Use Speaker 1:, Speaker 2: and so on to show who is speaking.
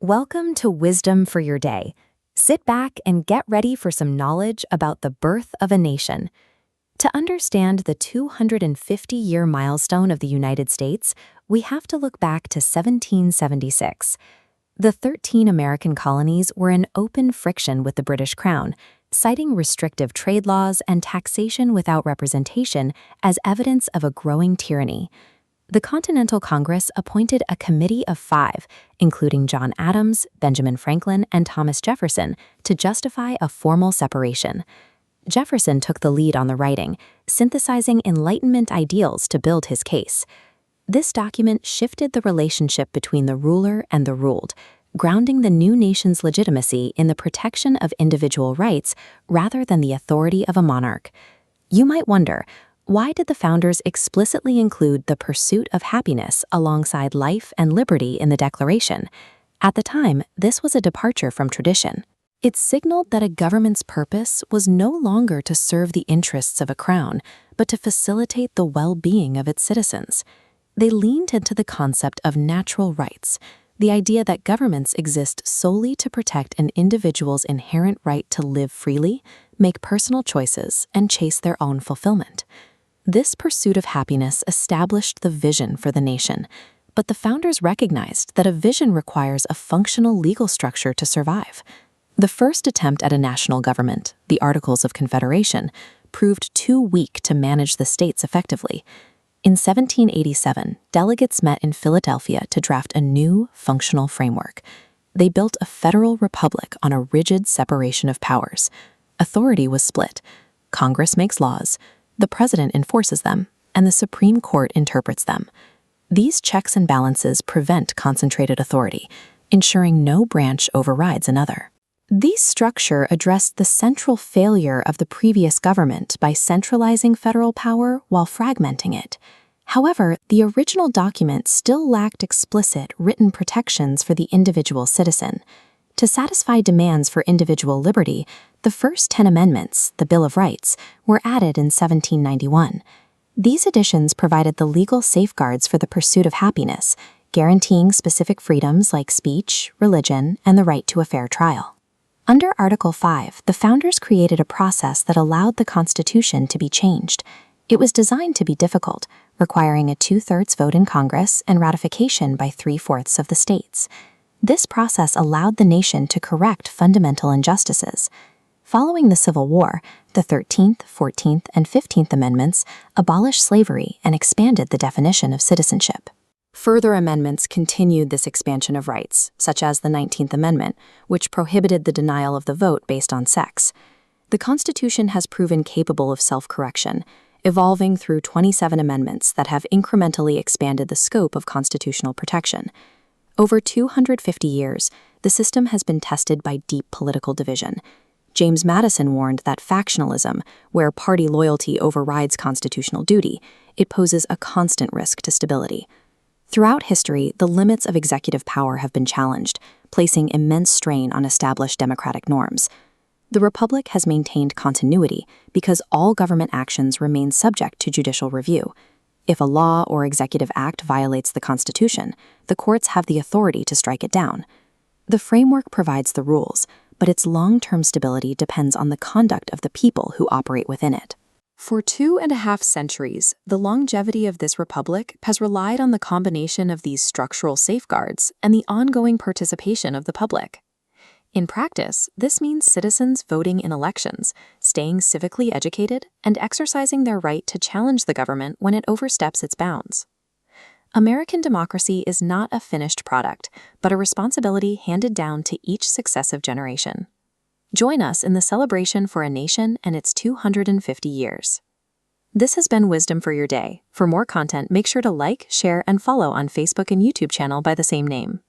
Speaker 1: Welcome to Wisdom for Your Day. Sit back and get ready for some knowledge about the birth of a nation. To understand the 250-year milestone of the United States, we have to look back to 1776. The 13 American colonies were in open friction with the British Crown, citing restrictive trade laws and taxation without representation as evidence of a growing tyranny. The Continental Congress appointed a committee of 5, including John Adams, Benjamin Franklin, and Thomas Jefferson, to justify a formal separation. Jefferson took the lead on the writing, synthesizing Enlightenment ideals to build his case. This document shifted the relationship between the ruler and the ruled, grounding the new nation's legitimacy in the protection of individual rights rather than the authority of a monarch. You might wonder, why did the founders explicitly include the pursuit of happiness alongside life and liberty in the Declaration? At the time, this was a departure from tradition. It signaled that a government's purpose was no longer to serve the interests of a crown, but to facilitate the well-being of its citizens. They leaned into the concept of natural rights, the idea that governments exist solely to protect an individual's inherent right to live freely, make personal choices, and chase their own fulfillment. This pursuit of happiness established the vision for the nation, but the founders recognized that a vision requires a functional legal structure to survive. The first attempt at a national government, the Articles of Confederation, proved too weak to manage the states effectively. In 1787, delegates met in Philadelphia to draft a new, functional framework. They built a federal republic on a rigid separation of powers. Authority was split. Congress makes laws, the president enforces them, and the Supreme Court interprets them. These checks and balances prevent concentrated authority, ensuring no branch overrides another. This structure addressed the central failure of the previous government by centralizing federal power while fragmenting it. However, the original document still lacked explicit written protections for the individual citizen. To satisfy demands for individual liberty, the first 10 amendments, the Bill of Rights, were added in 1791. These additions provided the legal safeguards for the pursuit of happiness, guaranteeing specific freedoms like speech, religion, and the right to a fair trial. Under Article 5, the founders created a process that allowed the Constitution to be changed. It was designed to be difficult, requiring a 2/3 vote in Congress and ratification by 3/4 of the states. This process allowed the nation to correct fundamental injustices. Following the Civil War, the 13th, 14th, and 15th Amendments abolished slavery and expanded the definition of citizenship. Further amendments continued this expansion of rights, such as the 19th Amendment, which prohibited the denial of the vote based on sex. The Constitution has proven capable of self-correction, evolving through 27 amendments that have incrementally expanded the scope of constitutional protection. Over 250 years, the system has been tested by deep political division. James Madison warned that factionalism, where party loyalty overrides constitutional duty, it poses a constant risk to stability. Throughout history, the limits of executive power have been challenged, placing immense strain on established democratic norms. The Republic has maintained continuity because all government actions remain subject to judicial review. If a law or executive act violates the Constitution, the courts have the authority to strike it down. The framework provides the rules, but its long-term stability depends on the conduct of the people who operate within it. For 2.5 centuries, the longevity of this republic has relied on the combination of these structural safeguards and the ongoing participation of the public. In practice, this means citizens voting in elections, staying civically educated, and exercising their right to challenge the government when it oversteps its bounds. American democracy is not a finished product, but a responsibility handed down to each successive generation. Join us in the celebration for a nation and its 250 years. This has been Wisdom for Your Day. For more content, make sure to like, share, and follow on Facebook and YouTube channel by the same name.